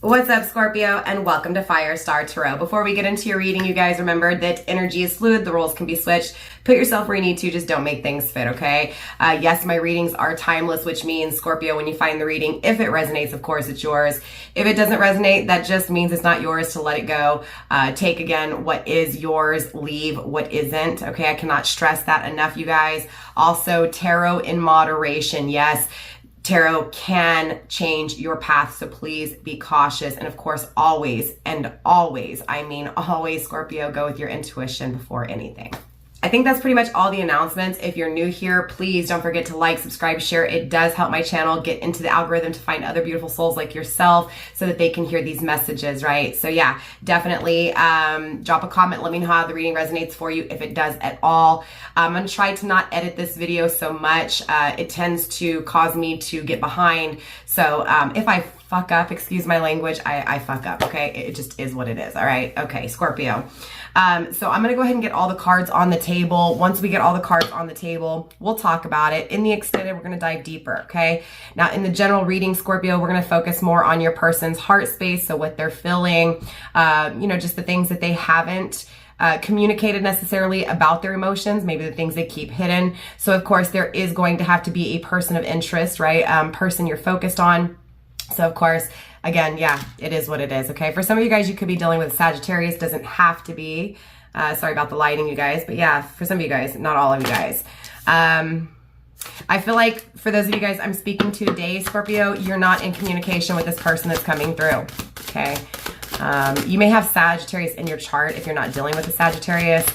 What's up, Scorpio, and welcome to Firestar Tarot. Before we get into your reading, you guys remember that energy is fluid, the roles can be switched. Put yourself where you need to, just don't make things fit, okay? Yes, my readings are timeless, which means, Scorpio, when you find the reading, if it resonates, of course, it's yours. If it doesn't resonate, that just means it's not yours, to let it go. Take, again, what is yours, leave what isn't, okay? I cannot stress that enough, you guys. Also, tarot in moderation, yes. Tarot can change your path, so please be cautious. And of course, always, I mean always, Scorpio, go with your intuition before anything. I think that's pretty much all the announcements. If you're new here, please don't forget to like, subscribe, share. It does help my channel get into the algorithm to find other beautiful souls like yourself so that they can hear these messages, right? So yeah, definitely drop a comment. Let me know how the reading resonates for you, if it does at all. I'm going to try to not edit this video so much. It tends to cause me to get behind. So if I fuck up, excuse my language, I fuck up, okay? It just is what it is, all right? Okay, Scorpio. So I'm going to go ahead and get all the cards on the table. Once we get all the cards on the table, we'll talk about it. In the extended, we're going to dive deeper, okay? Now, in the general reading, Scorpio, we're going to focus more on your person's heart space, so what they're feeling, you know, just the things that they haven't communicated necessarily about their emotions, maybe the things they keep hidden. So, of course, there is going to have to be a person of interest, right? Person you're focused on. So, of course, again, yeah, it is what it is, okay? For some of you guys, you could be dealing with Sagittarius. Doesn't have to be. Sorry about the lighting, you guys. But yeah, for some of you guys, not all of you guys. I feel like for those of you guys I'm speaking to today, Scorpio, you're not in communication with this person that's coming through, okay? You may have Sagittarius in your chart if you're not dealing with a Sagittarius.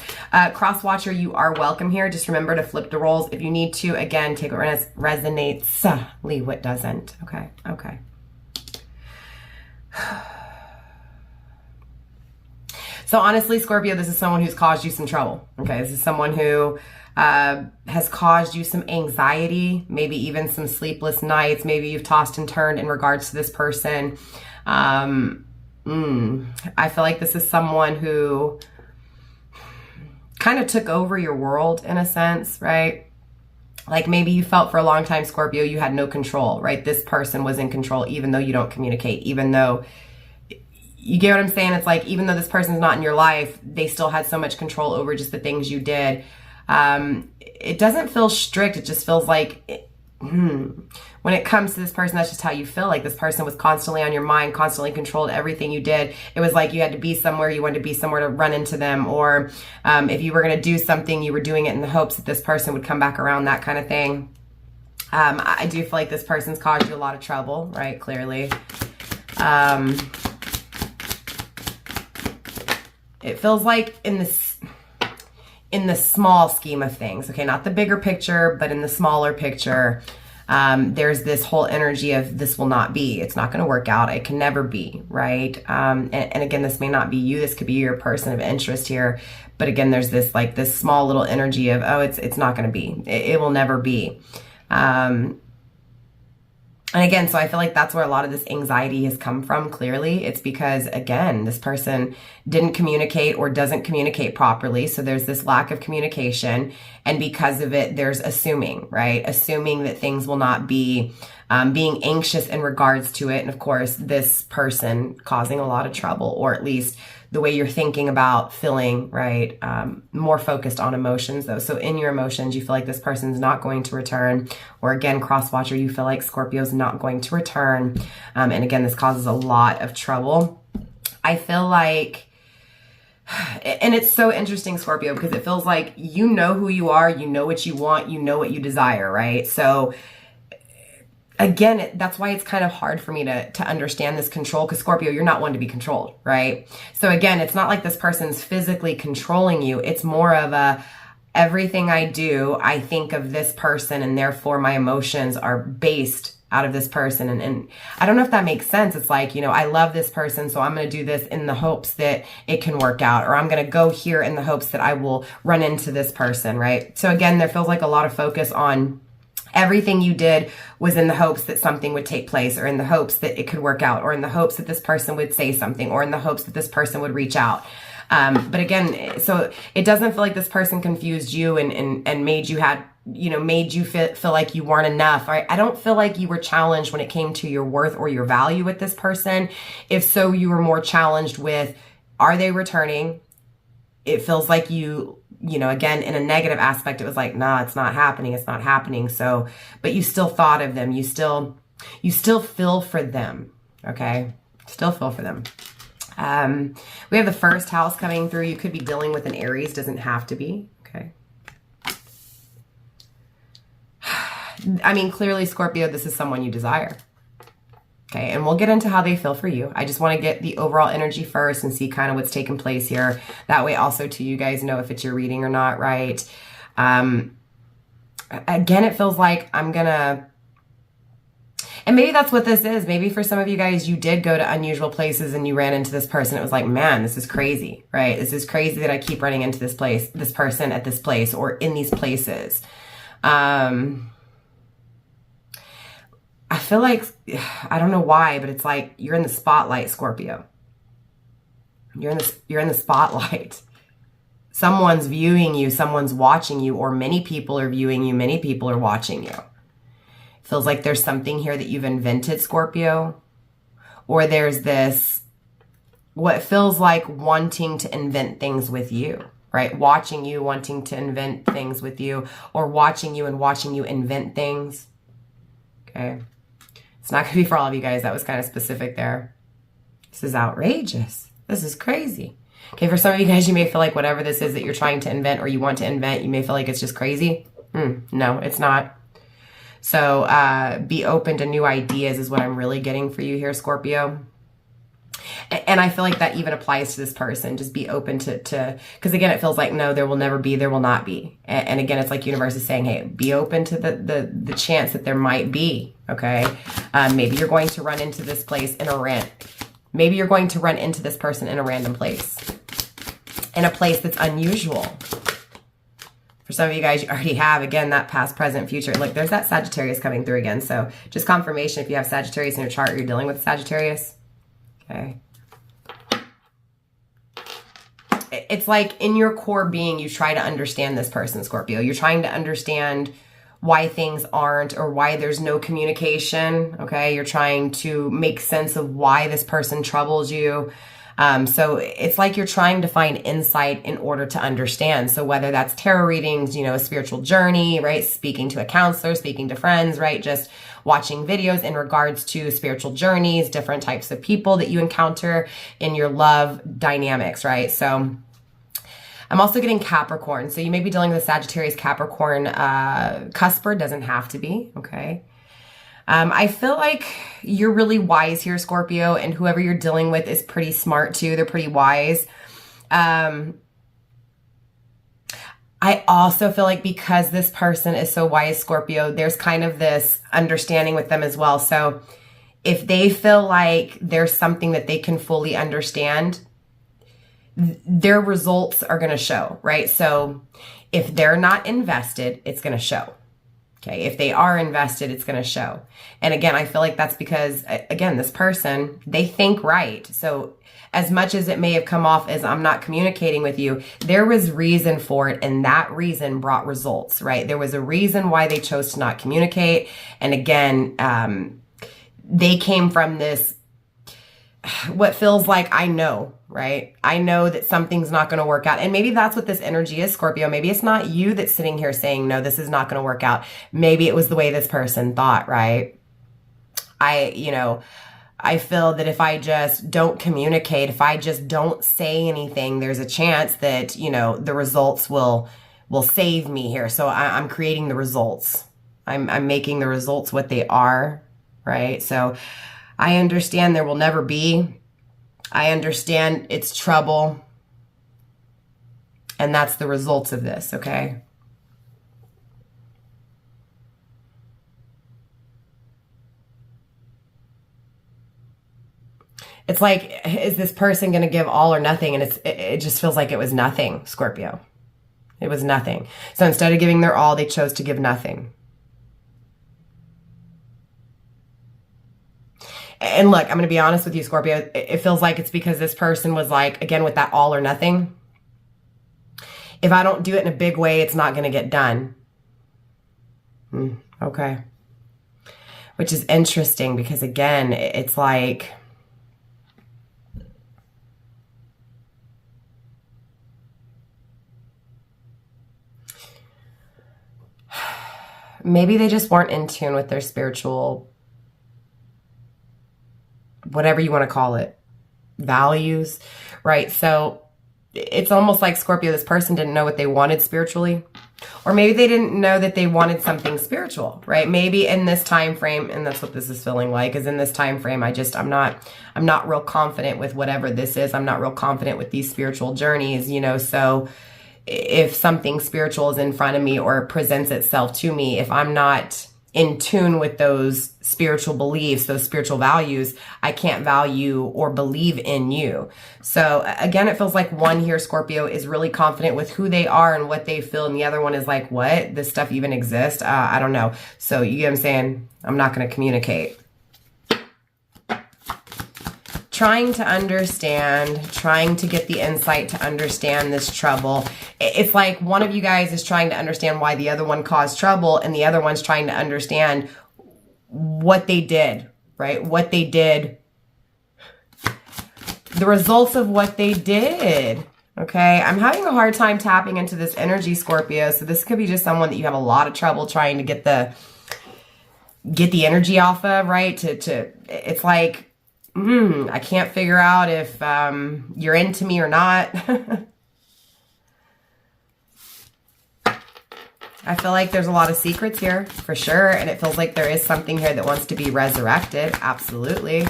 Cross watcher, you are welcome here. Just remember to flip the roles if you need to. Again, take what resonates, leave what doesn't, okay? Okay. So honestly, Scorpio, this is someone who's caused you some trouble, okay? This is someone who has caused you some anxiety, maybe even some sleepless nights. Maybe you've tossed and turned in regards to this person. I feel like this is someone who kind of took over your world in a sense, right? Like maybe you felt for a long time, Scorpio, you had no control, right? This person was in control, even though you don't communicate, even though, you get what I'm saying? It's like, even though this person's not in your life, they still had so much control over just the things you did. It doesn't feel strict. It just feels like, when it comes to this person, that's just how you feel. Like this person was constantly on your mind, constantly controlled everything you did. It was like you had to be somewhere, you wanted to be somewhere to run into them. Or if you were going to do something, you were doing it in the hopes that this person would come back around, that kind of thing. I do feel like this person's caused you a lot of trouble, right? Clearly. It feels like in the small scheme of things, okay, not the bigger picture, but in the smaller picture, there's this whole energy of this will not be, it's not going to work out, it can never be, right? And again, this may not be you, this could be your person of interest here, but again, there's this like this small little energy of, oh, it's not going to be, it will never be. And again, so I feel like that's where a lot of this anxiety has come from. Clearly, it's because, again, this person didn't communicate or doesn't communicate properly. So there's this lack of communication. And because of it, there's assuming, right? Assuming that things will not be, being anxious in regards to it. And of course, this person causing a lot of trouble, or at least the way you're thinking about feeling, right? More focused on emotions though. So in your emotions, you feel like this person's not going to return, or again, cross-watcher, you feel like Scorpio's not going to return. And again, this causes a lot of trouble. I feel like, and it's so interesting, Scorpio, because it feels like you know who you are, you know what you want, you know what you desire, right? So again, that's why it's kind of hard for me to understand this control, because Scorpio, you're not one to be controlled, right? So again, it's not like this person's physically controlling you. It's more of a, everything I do, I think of this person, and therefore my emotions are based out of this person. And I don't know if that makes sense. It's like, you know, I love this person, so I'm going to do this in the hopes that it can work out, or I'm going to go here in the hopes that I will run into this person, right? So again, there feels like a lot of focus on everything you did was in the hopes that something would take place, or in the hopes that it could work out, or in the hopes that this person would say something, or in the hopes that this person would reach out. But again, so it doesn't feel like this person confused you and made you made you feel like you weren't enough, right? I don't feel like you were challenged when it came to your worth or your value with this person. If so, you were more challenged with, are they returning? It feels like again, in a negative aspect, it was like, nah, it's not happening. It's not happening. So, but you still thought of them. You still feel for them. Okay. Still feel for them. We have the first house coming through. You could be dealing with an Aries. Doesn't have to be. Okay. I mean, clearly, Scorpio, this is someone you desire. Okay, and we'll get into how they feel for you. I just want to get the overall energy first and see kind of what's taking place here. That way also too, you guys know if it's your reading or not, right? Again, it feels like I'm gonna, and maybe that's what this is. Maybe for some of you guys, you did go to unusual places and you ran into this person. It was like, man, this is crazy, right? This is crazy that I keep running into this person at this place or in these places. I feel like, I don't know why, but it's like you're in the spotlight, Scorpio. You're in the spotlight. Someone's viewing you, someone's watching you, or many people are viewing you, many people are watching you. Feels like there's something here that you've invented, Scorpio. Or there's this, what feels like wanting to invent things with you, right? Watching you, wanting to invent things with you, or watching you and watching you invent things. Okay. It's not going to be for all of you guys. That was kind of specific there. This is outrageous. This is crazy. Okay, for some of you guys, you may feel like whatever this is that you're trying to invent or you want to invent, you may feel like it's just crazy. No, it's not. So be open to new ideas is what I'm really getting for you here, Scorpio. And I feel like that even applies to this person. Just be open to because again, it feels like, no, there will never be, there will not be. And again, it's like universe is saying, hey, be open to the chance that there might be, okay? Maybe you're going to run into this place in a maybe you're going to run into this person in a random place. In a place that's unusual. For some of you guys, you already have, again, that past, present, future. Look, there's that Sagittarius coming through again. So just confirmation if you have Sagittarius in your chart or you're dealing with Sagittarius. Okay. It's like in your core being, you try to understand this person, Scorpio. You're trying to understand why things aren't or why there's no communication, okay? You're trying to make sense of why this person troubles you. So it's like you're trying to find insight in order to understand. So whether that's tarot readings, a spiritual journey, right? Speaking to a counselor, speaking to friends, right? Just watching videos in regards to spiritual journeys, different types of people that you encounter in your love dynamics, right? So I'm also getting Capricorn. So you may be dealing with a Sagittarius Capricorn cusper. Doesn't have to be, okay? I feel like you're really wise here, Scorpio, and whoever you're dealing with is pretty smart too. They're pretty wise. I also feel like because this person is so wise, Scorpio, there's kind of this understanding with them as well. So if they feel like there's something that they can fully understand, their results are going to show, right? So if they're not invested, it's going to show. Okay, if they are invested, it's going to show. And again, I feel like that's because, again, this person, they think right. So as much as it may have come off as I'm not communicating with you, there was reason for it, and that reason brought results, right? There was a reason why they chose to not communicate. And again, they came from this, what feels like, I know, right? I know that something's not going to work out. And maybe that's what this energy is, Scorpio. Maybe it's not you that's sitting here saying, no, this is not going to work out. Maybe it was the way this person thought, right? I feel that if I just don't communicate, if I just don't say anything, there's a chance that, the results will save me here. So I'm creating the results. I'm making the results what they are, right? So I understand there will never be. I understand it's trouble. And that's the results of this, okay? It's like, is this person going to give all or nothing? And it just feels like it was nothing, Scorpio. It was nothing. So instead of giving their all, they chose to give nothing. And look, I'm going to be honest with you, Scorpio. It feels like it's because this person was like, again, with that all or nothing. If I don't do it in a big way, it's not going to get done. Okay. Which is interesting because, again, it's like, maybe they just weren't in tune with their spiritual, whatever you want to call it, values, right? So it's almost like, Scorpio, this person didn't know what they wanted spiritually. Or maybe they didn't know that they wanted something spiritual, right? Maybe in this time frame, and that's what this is feeling like, is in this time frame, I'm not real confident with whatever this is. I'm not real confident with these spiritual journeys, you know. So if something spiritual is in front of me or presents itself to me, if I'm not in tune with those spiritual beliefs, those spiritual values, I can't value or believe in you. So again, it feels like one here, Scorpio, is really confident with who they are and what they feel. And the other one is like, what? This stuff even exists? I don't know. So you get what I'm saying? I'm not going to communicate. Trying to understand, trying to get the insight to understand this trouble. It's like one of you guys is trying to understand why the other one caused trouble, and the other one's trying to understand what they did, right? What they did, the results of what they did. Okay, I'm having a hard time tapping into this energy, Scorpio. So this could be just someone that you have a lot of trouble trying to get the energy off of, right? It's like, I can't figure out if you're into me or not. I feel like there's a lot of secrets here, for sure. And it feels like there is something here that wants to be resurrected. Absolutely.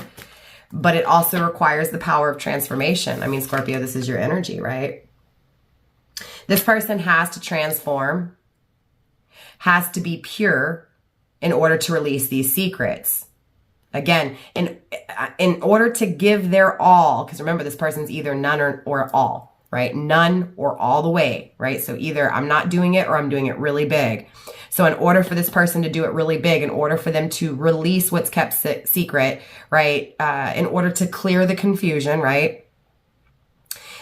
But it also requires the power of transformation. I mean, Scorpio, this is your energy, right? This person has to transform, has to be pure in order to release these secrets. Again, in order to give their all, because remember, this person's either none or all, right? None or all the way, right? So either I'm not doing it or I'm doing it really big. So in order for this person to do it really big, in order for them to release what's kept secret, right? In order to clear the confusion, right?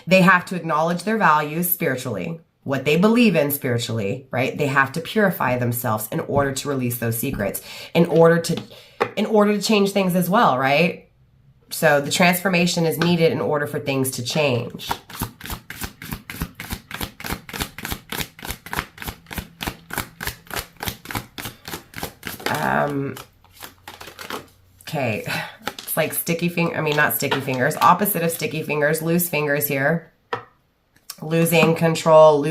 They have to acknowledge their values spiritually, what they believe in spiritually, right? They have to purify themselves in order to release those secrets, in order to change things as well, right? So the transformation is needed in order for things to change. Okay, it's like not sticky fingers, opposite of sticky fingers, loose fingers here. Losing control,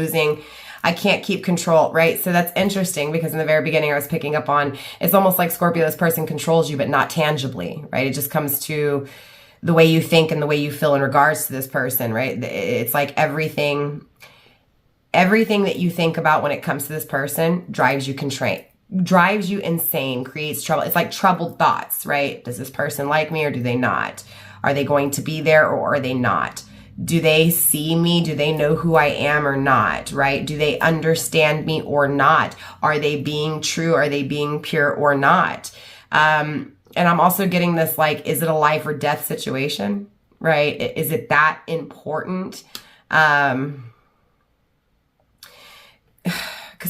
I can't keep control, right? So that's interesting because in the very beginning I was picking up on, it's almost like, Scorpio, this person controls you, but not tangibly, right? It just comes to the way you think and the way you feel in regards to this person, right? It's like everything that you think about when it comes to this person drives you insane, creates trouble. It's like troubled thoughts, right? Does this person like me or do they not? Are they going to be there or are they not? Do they see me? Do they know who I am or not, right? Do they understand me or not? Are they being true? Are they being pure or not? And I'm also getting this, like, is it a life or death situation, right? Is it that important? Because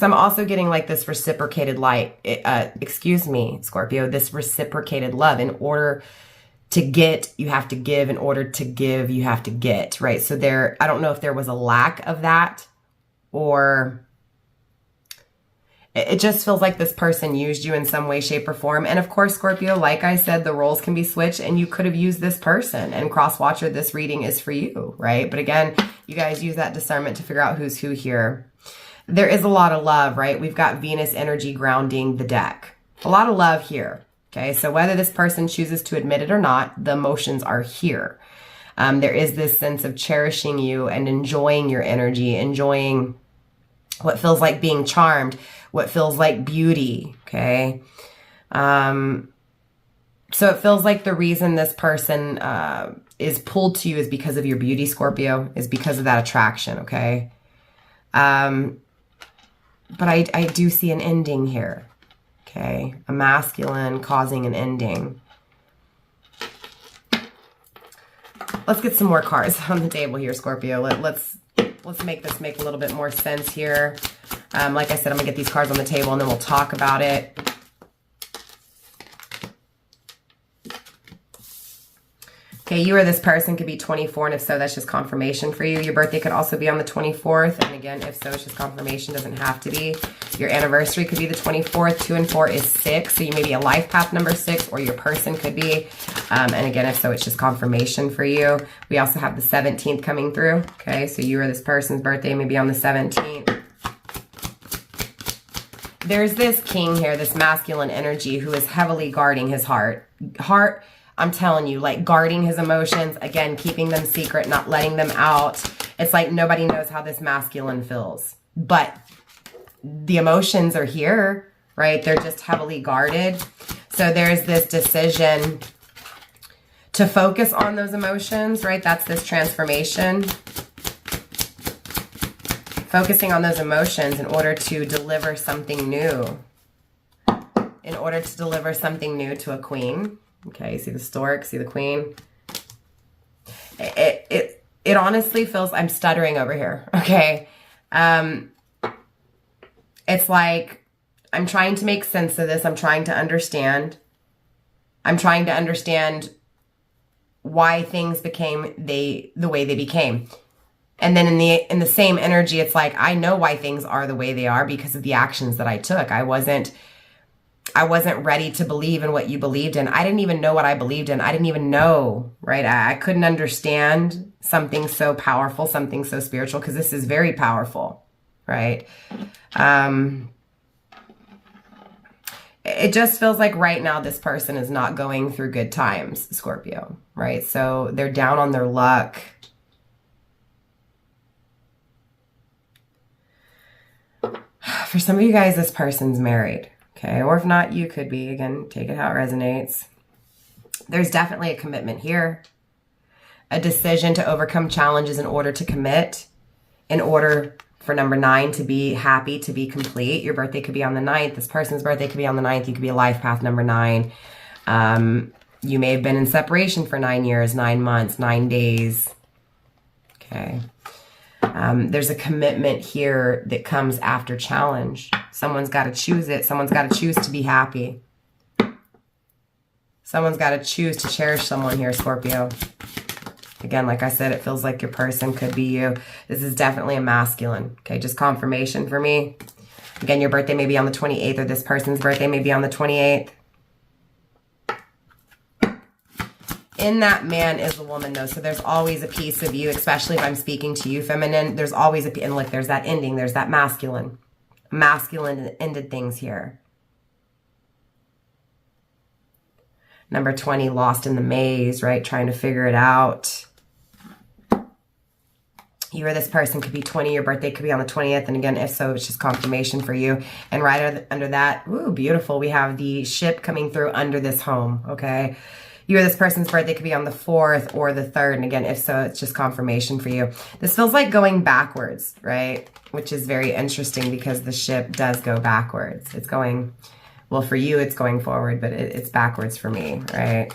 I'm also getting like this reciprocated Scorpio, this reciprocated love. In order to get, you have to give. In order to give, you have to get, right? So I don't know if there was a lack of that, or it just feels like this person used you in some way, shape, or form. And of course, Scorpio, like I said, the roles can be switched and you could have used this person. And cross-watcher, this reading is for you, right? But again, you guys use that discernment to figure out who's who here. There is a lot of love, right? We've got Venus energy grounding the deck. A lot of love here. Okay, so whether this person chooses to admit it or not, the emotions are here. There is this sense of cherishing you and enjoying your energy, enjoying what feels like being charmed, what feels like beauty, okay? So it feels like the reason this person is pulled to you is because of your beauty, Scorpio, is because of that attraction, okay? But I do see an ending here. Okay, a masculine causing an ending. Let's get some more cards on the table here, Scorpio. Let's make this make a little bit more sense here. Like I said, I'm going to get these cards on the table and then we'll talk about it. Okay, you or this person could be 24, and if so, that's just confirmation for you. Your birthday could also be on the 24th, and again, if so, it's just confirmation, doesn't have to be. Your anniversary could be the 24th. 2 and 4 is 6, so you may be a life path number 6, or your person could be. And again, if so, it's just confirmation for you. We also have the 17th coming through. Okay, so you or this person's birthday may be on the 17th. There's this king here, this masculine energy who is heavily guarding his heart. I'm telling you, like guarding his emotions, again, keeping them secret, not letting them out. It's like nobody knows how this masculine feels. But the emotions are here, right? They're just heavily guarded. So there's this decision to focus on those emotions, right? That's this transformation. Focusing on those emotions in order to deliver something new. In order to deliver something new to a queen. Okay, see the stork, see the queen. It honestly feels, I'm stuttering over here, okay? It's like, I'm trying to make sense of this. I'm trying to understand. I'm trying to understand why things became the way they became. And then in the same energy, it's like, I know why things are the way they are because of the actions that I took. I wasn't ready to believe in what you believed in. I didn't even know what I believed in. I didn't even know, right? I couldn't understand something so powerful, something so spiritual, because this is very powerful, right? It just feels like right now this person is not going through good times, Scorpio, right? So they're down on their luck. For some of you guys, this person's married. Okay, or if not, you could be. Again, take it how it resonates. There's definitely a commitment here. A decision to overcome challenges in order to commit. In order for number 9 to be happy, to be complete. Your birthday could be on the 9th. This person's birthday could be on the 9th. You could be a life path number 9. You may have been in separation for 9 years, 9 months, 9 days. Okay. There's a commitment here that comes after challenge. Someone's got to choose it. Someone's got to choose to be happy. Someone's got to choose to cherish someone here, Scorpio. Again, like I said, it feels like your person could be you. This is definitely a masculine. Okay, just confirmation for me. Again, your birthday may be on the 28th, or this person's birthday may be on the 28th. In that man is a woman, though, so there's always a piece of you, especially if I'm speaking to you, feminine. There's always a, and look, there's that ending. There's that masculine. Masculine ended things here. Number 20, lost in the maze, right? Trying to figure it out. You or this person could be 20. Your birthday could be on the 20th. And again, if so, it's just confirmation for you. And right under that, ooh, beautiful. We have the ship coming through under this home, okay? You or this person's birthday could be on the 4th or the 3rd. And again, if so, it's just confirmation for you. This feels like going backwards, right? Which is very interesting because the ship does go backwards. It's going, well, for you, it's going forward, but it's backwards for me, right?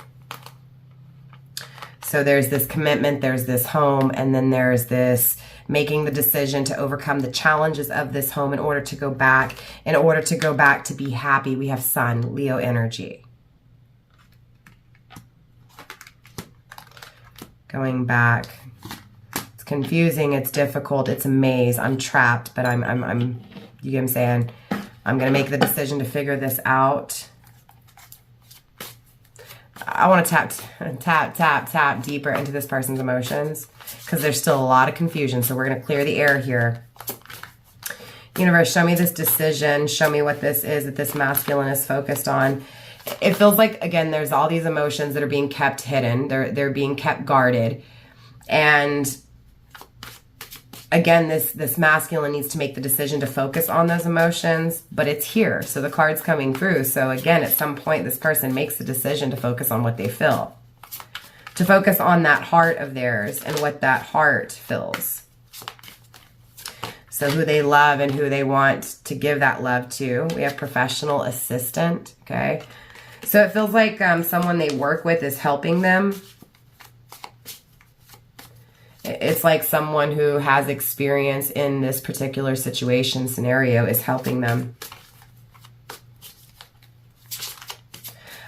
So there's this commitment, there's this home, and then there's this making the decision to overcome the challenges of this home in order to go back. In order to go back to be happy, we have Sun, Leo energy. Going back. It's confusing, it's difficult, it's a maze. I'm trapped, but I'm you get what I'm saying? I'm going to make the decision to figure this out. I want to tap deeper into this person's emotions because there's still a lot of confusion. So we're going to clear the air here. Universe, show me this decision. Show me what this is that this masculine is focused on. It feels like, again, there's all these emotions that are being kept hidden. They're being kept guarded. And again, this masculine needs to make the decision to focus on those emotions, but it's here. So the card's coming through. So again, at some point, this person makes the decision to focus on what they feel. To focus on that heart of theirs and what that heart feels. So who they love and who they want to give that love to. We have professional assistant, okay? So it feels like someone they work with is helping them. It's like someone who has experience in this particular situation scenario is helping them.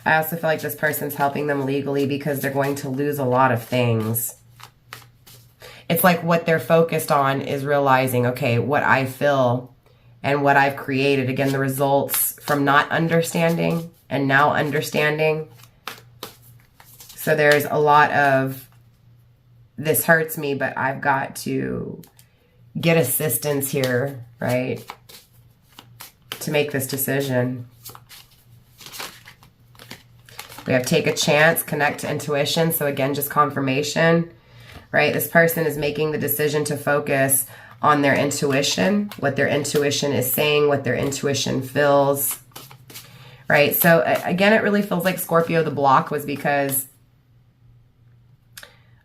I also feel like this person's helping them legally because they're going to lose a lot of things. It's like what they're focused on is realizing, okay, what I feel and what I've created, again, the results from not understanding and now understanding. So there's a lot of, this hurts me, but I've got to get assistance here, right, to make this decision. We have take a chance, connect to intuition. So again, just confirmation, right? This person is making the decision to focus on their intuition, what their intuition is saying, what their intuition feels, right? So again, it really feels like Scorpio, the block was because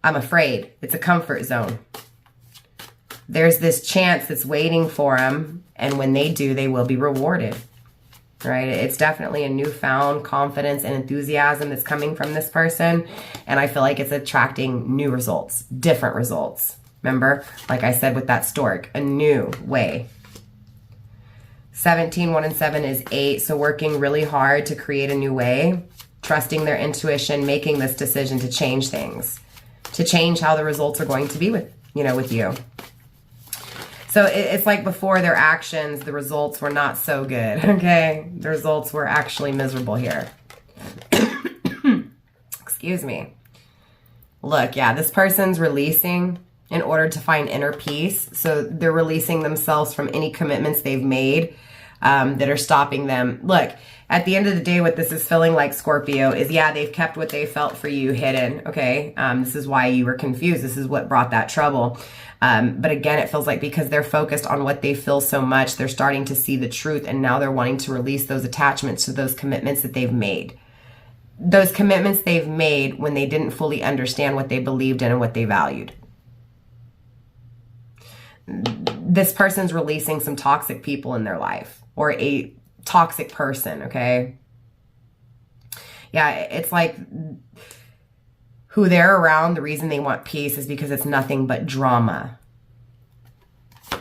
I'm afraid. It's a comfort zone. There's this chance that's waiting for them, and when they do, they will be rewarded. Right? It's definitely a newfound confidence and enthusiasm that's coming from this person. And I feel like it's attracting new results, different results. Remember, like I said with that stork, a new way. 17, 1 and 7 is 8. So working really hard to create a new way, trusting their intuition, making this decision to change things, to change how the results are going to be with you. So it's like before their actions, the results were not so good, okay? The results were actually miserable here. Excuse me. Look, yeah, this person's releasing in order to find inner peace. So they're releasing themselves from any commitments they've made that are stopping them. Look, at the end of the day, what this is feeling like, Scorpio, is, yeah, they've kept what they felt for you hidden, okay? This is why you were confused. This is what brought that trouble. But again, it feels like because they're focused on what they feel so much, they're starting to see the truth, and now they're wanting to release those attachments to those commitments that they've made. Those commitments they've made when they didn't fully understand what they believed in and what they valued. This person's releasing some toxic people in their life, or a toxic person, okay? Yeah, it's like who they're around, the reason they want peace is because it's nothing but drama.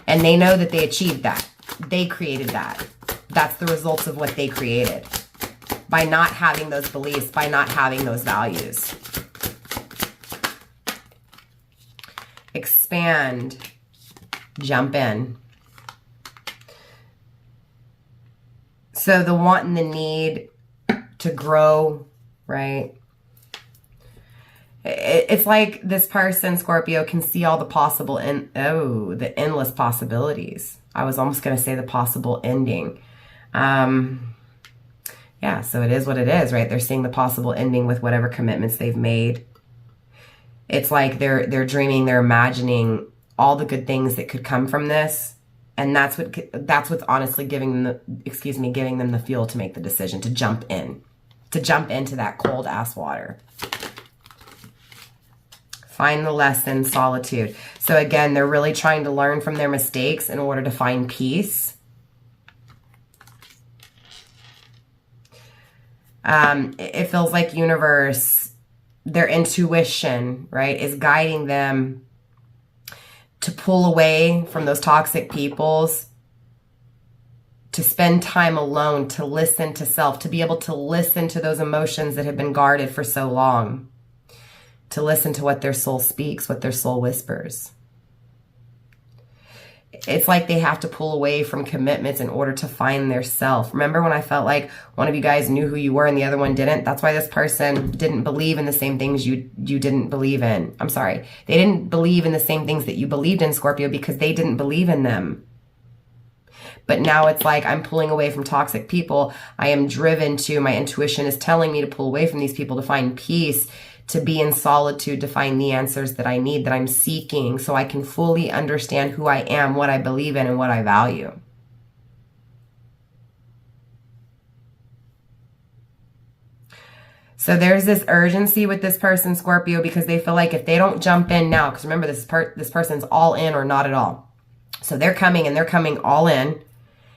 And they know that they achieved that. They created that. That's the results of what they created. By not having those beliefs, by not having those values. Expand. Jump in. So the want and the need to grow, right? It's like this person, Scorpio, can see all the possible, the endless possibilities. I was almost going to say the possible ending. Yeah, so it is what it is, right? They're seeing the possible ending with whatever commitments they've made. It's like they're dreaming, they're imagining all the good things that could come from this. And that's what's honestly giving them the fuel to make the decision to jump into that cold ass water. Find the lesson, solitude. So again, they're really trying to learn from their mistakes in order to find peace. It feels like universe, their intuition, right, is guiding them to pull away from those toxic peoples, to spend time alone, to listen to self, to be able to listen to those emotions that have been guarded for so long. To listen to what their soul speaks, what their soul whispers. It's like they have to pull away from commitments in order to find their self. Remember when I felt like one of you guys knew who you were and the other one didn't? That's why this person didn't believe in the same things you didn't believe in. I'm sorry. They didn't believe in the same things that you believed in, Scorpio, because they didn't believe in them. But now it's like I'm pulling away from toxic people. I am driven to, my intuition is telling me to pull away from these people to find peace, to be in solitude, to find the answers that I need, that I'm seeking, so I can fully understand who I am, what I believe in, and what I value. So there's this urgency with this person, Scorpio, because they feel like if they don't jump in now, because remember, this person's all in or not at all. So they're coming, and they're coming all in,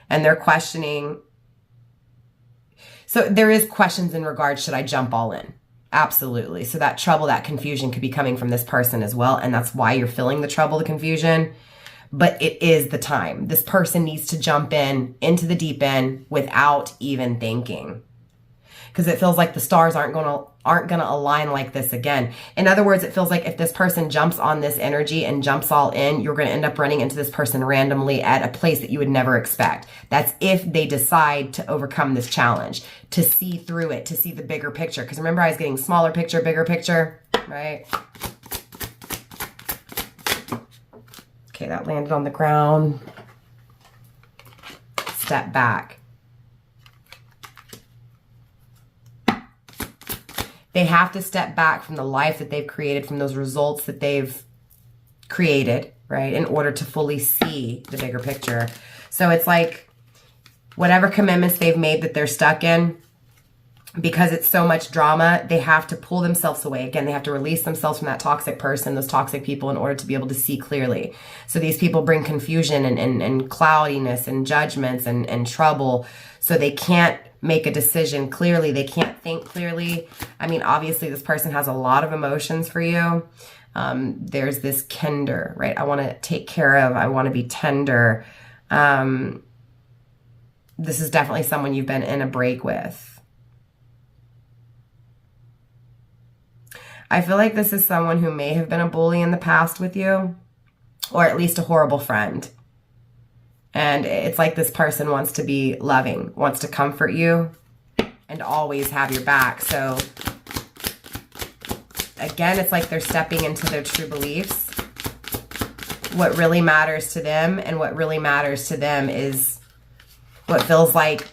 and they're questioning. So there is questions in regards, should I jump all in? Absolutely. So that trouble, that confusion could be coming from this person as well. And that's why you're feeling the trouble, the confusion. But it is the time. This person needs to jump into the deep end without even thinking. Because it feels like the stars aren't gonna align like this again. In other words, it feels like if this person jumps on this energy and jumps all in, you're gonna end up running into this person randomly at a place that you would never expect. That's if they decide to overcome this challenge, to see through it, to see the bigger picture. Because remember, I was getting smaller picture, bigger picture, right? Okay, that landed on the ground. Step back. They have to step back from the life that they've created, from those results that they've created, right, in order to fully see the bigger picture. So it's like whatever commitments they've made that they're stuck in, because it's so much drama, they have to pull themselves away. Again, they have to release themselves from that toxic person, those toxic people, in order to be able to see clearly. So these people bring confusion and cloudiness and judgments and trouble. So they can't make a decision clearly. They can't think clearly. I mean, obviously this person has a lot of emotions for you. There's this kinder, right? I want to take care of, I want to be tender. This is definitely someone you've been in a break with. I feel like this is someone who may have been a bully in the past with you, or at least a horrible friend. And it's like this person wants to be loving, wants to comfort you, and always have your back. So again, it's like they're stepping into their true beliefs. What really matters to them, and what really matters to them is what feels like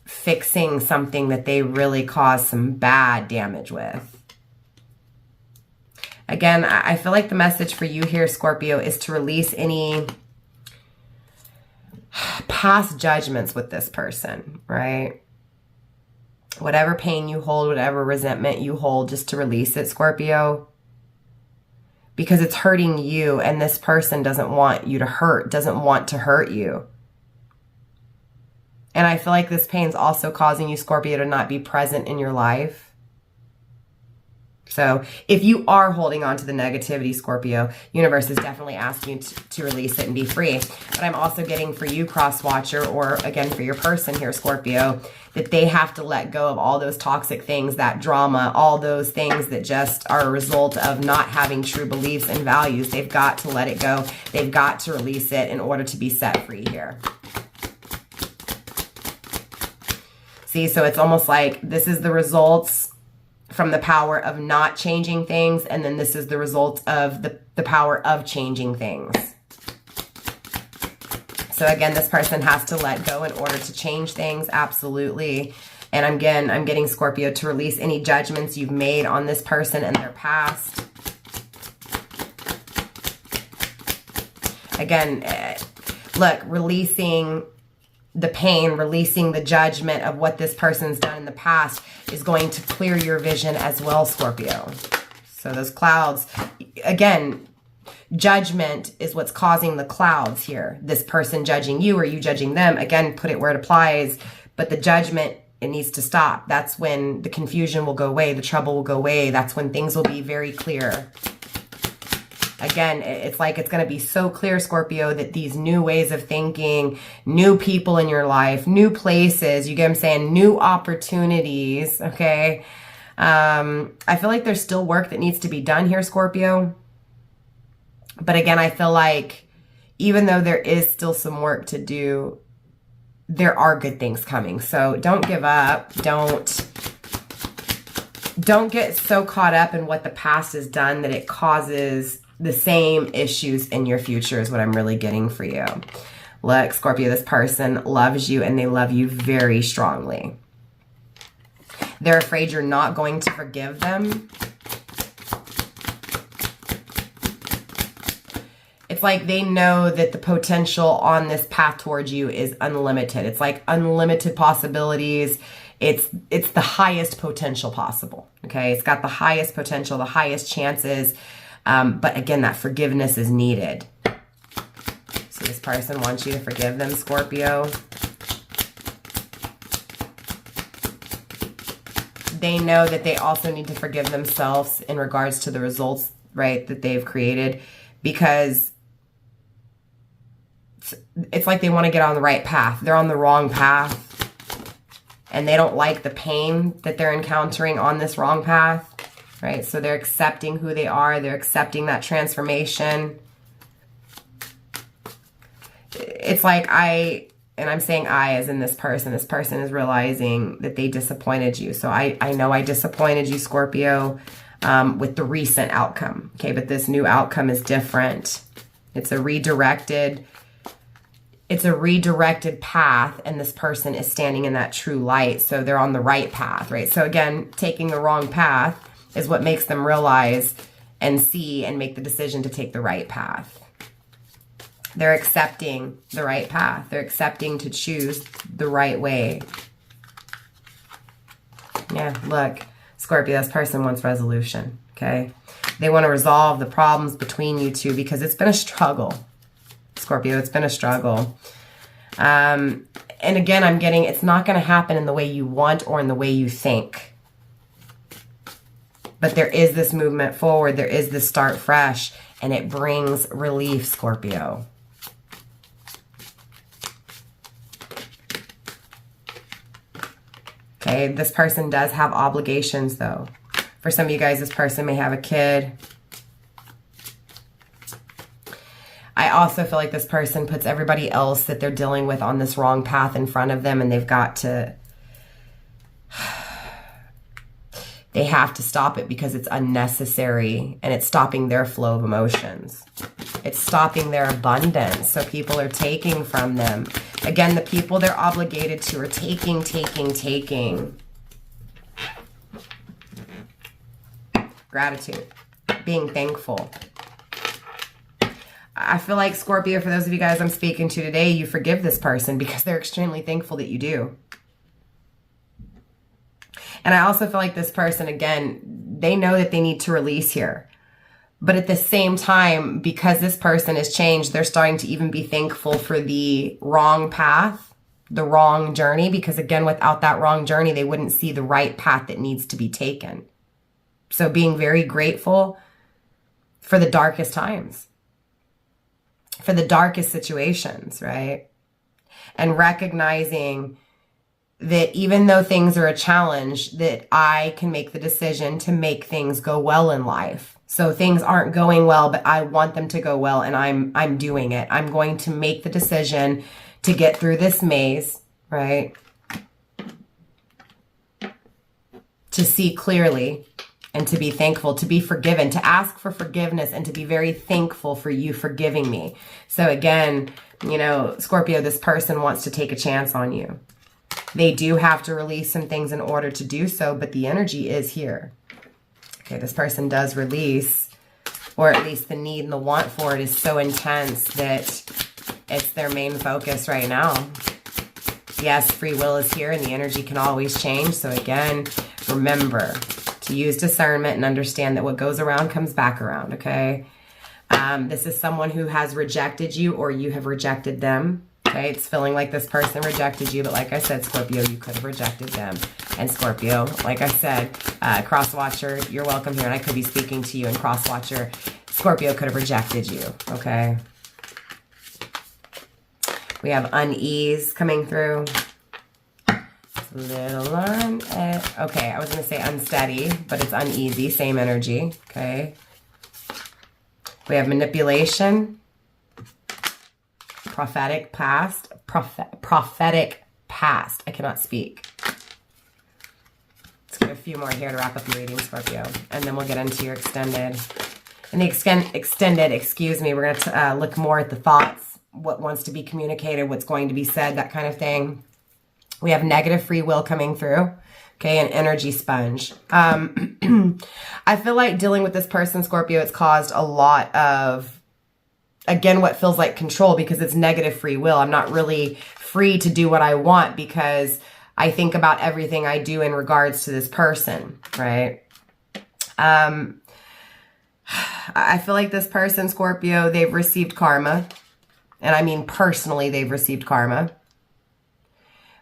fixing something that they really caused some bad damage with. Again, I feel like the message for you here, Scorpio, is to release any past judgments with this person, right? Whatever pain you hold, whatever resentment you hold, just to release it, Scorpio. Because it's hurting you, and this person doesn't want you to hurt, doesn't want to hurt you. And I feel like this pain's also causing you, Scorpio, to not be present in your life. So if you are holding on to the negativity, Scorpio, universe is definitely asking you to release it and be free. But I'm also getting for you, cross watcher, or again for your person here, Scorpio, that they have to let go of all those toxic things, that drama, all those things that just are a result of not having true beliefs and values. They've got to let it go. They've got to release it in order to be set free here. See, so it's almost like this is the results from the power of not changing things, and then this is the result of the power of changing things. So again, this person has to let go in order to change things, absolutely. And again, I'm getting, Scorpio, to release any judgments you've made on this person and their past. Again, look, releasing the pain, releasing the judgment of what this person's done in the past is going to clear your vision as well, Scorpio. So those clouds, again, judgment is what's causing the clouds here. This person judging you or you judging them. Again, put it where it applies, but the judgment, it needs to stop. That's when the confusion will go away, the trouble will go away. That's when things will be very clear. Again, it's like it's going to be so clear, Scorpio, that these new ways of thinking, new people in your life, new places, you get what I'm saying, new opportunities, okay? I feel like there's still work that needs to be done here, Scorpio. But again, I feel like even though there is still some work to do, there are good things coming. So don't give up. Don't get so caught up in what the past has done that it causes the same issues in your future is what I'm really getting for you. Look, Scorpio, this person loves you and they love you very strongly. They're afraid you're not going to forgive them. It's like they know that the potential on this path towards you is unlimited. It's like unlimited possibilities. It's the highest potential possible, okay? It's got the highest potential, the highest chances. But again, that forgiveness is needed. So this person wants you to forgive them, Scorpio. they know that they also need to forgive themselves in regards to the results, right, that they've created, because it's like they want to get on the right path. They're on the wrong path, and they don't like the pain that they're encountering on this wrong path, right? So they're accepting who they are. They're accepting that transformation. It's like and I'm saying I as in this person is realizing that they disappointed you. So I know I disappointed you, Scorpio, with the recent outcome. Okay, but this new outcome is different. It's a redirected path, and this person is standing in that true light. So they're on the right path, right? So again, taking the wrong path is what makes them realize and see and make the decision to take the right path. They're accepting the right path. They're accepting to choose the right way. Yeah, look, Scorpio, this person wants resolution, okay? They want to resolve the problems between you two because it's been a struggle. Scorpio, it's been a struggle. And again, I'm getting it's not going to happen in the way you want or in the way you think. But there is this movement forward. There is this start fresh, and it brings relief, Scorpio. Okay, this person does have obligations, though. For some of you guys, this person may have a kid. I also feel like this person puts everybody else that they're dealing with on this wrong path in front of them, and they've got to... They have to stop it because it's unnecessary, and it's stopping their flow of emotions. It's stopping their abundance, so people are taking from them. Again, the people they're obligated to are taking. Gratitude. Being thankful. I feel like, Scorpio, for those of you guys I'm speaking to today, you forgive this person because they're extremely thankful that you do. And I also feel like this person, again, they know that they need to release here. But at the same time, because this person has changed, they're starting to even be thankful for the wrong path, the wrong journey. Because again, without that wrong journey, they wouldn't see the right path that needs to be taken. So being very grateful for the darkest times, for the darkest situations, right? And recognizing that even though things are a challenge, that I can make the decision to make things go well in life. So things aren't going well, but I want them to go well, and I'm doing it. I'm going to make the decision to get through this maze, right? To see clearly and to be thankful, to be forgiven, to ask for forgiveness, and to be very thankful for you forgiving me. So again, you know, Scorpio, this person wants to take a chance on you. They do have to release some things in order to do so, but the energy is here. Okay, this person does release, or at least the need and the want for it is so intense that it's their main focus right now. Yes, free will is here, and the energy can always change. So again, remember to use discernment and understand that what goes around comes back around, okay? This is someone who has rejected you, or you have rejected them. Okay, it's feeling like this person rejected you, but like I said, Scorpio, you could have rejected them. And Scorpio, like I said, Crosswatcher, you're welcome here, and I could be speaking to you, and Crosswatcher, Scorpio could have rejected you, okay? We have unease coming through. It's a little okay, I was going to say unsteady, but it's uneasy, same energy, okay? We have manipulation. Prophetic past. Prophetic past. I cannot speak. Let's get a few more here to wrap up your reading, Scorpio. And then we'll get into your extended. In the extended, excuse me, we're going to look more at the thoughts, what wants to be communicated, what's going to be said, that kind of thing. We have negative free will coming through. Okay, an energy sponge. I feel like dealing with this person, Scorpio, it's caused a lot of, again, what feels like control, because it's negative free will. I'm not really free to do what I want because I think about everything I do in regards to this person, right? I feel like this person, Scorpio, they've received karma. And I mean personally, they've received karma.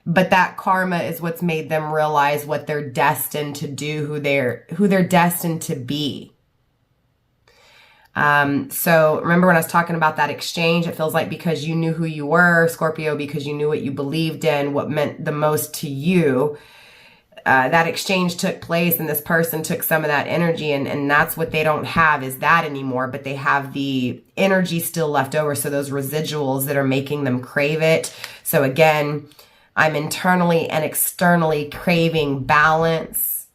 but that karma is what's made them realize what they're destined to do, who they're destined to be. So remember when I was talking about that exchange, it feels like because you knew who you were, Scorpio, because you knew what you believed in, what meant the most to you, that exchange took place, and this person took some of that energy, and that's what they don't have, is that anymore, but they have the energy still left over. So those residuals that are making them crave it. So again, I'm internally and externally craving balance,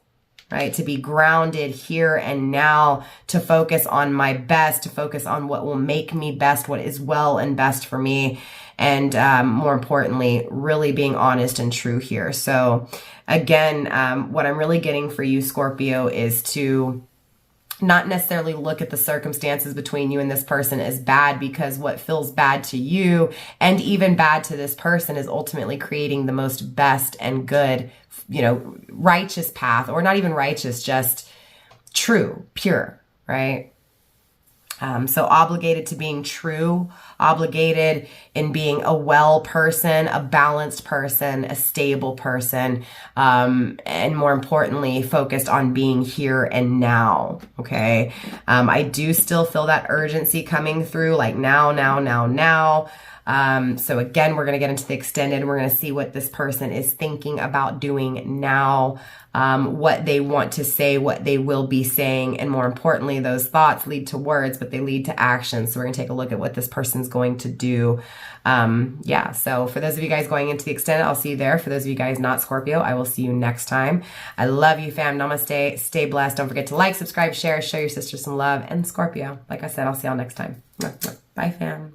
right? To be grounded here and now, to focus on my best, to focus on what will make me best, what is well and best for me. And more importantly, really being honest and true here. So again, what I'm really getting for you, Scorpio, is to not necessarily look at the circumstances between you and this person as bad, because what feels bad to you and even bad to this person is ultimately creating the most best and good, righteous path, or not even righteous, just true, pure, right? So obligated to being true, obligated in being a well person, a balanced person, a stable person, and more importantly, focused on being here and now, okay? I do still feel that urgency coming through, like now. So again, we're going to get into the extended. We're going to see what this person is thinking about doing now, what they want to say, what they will be saying. And more importantly, those thoughts lead to words, but they lead to action. So we're going to take a look at what this person's going to do. So for those of you guys going into the extended, I'll see you there. For those of you guys not Scorpio, I will see you next time. I love you, fam. Namaste. Stay blessed. Don't forget to like, subscribe, share, show your sister some love. And Scorpio, like I said, I'll see y'all next time. Bye, fam.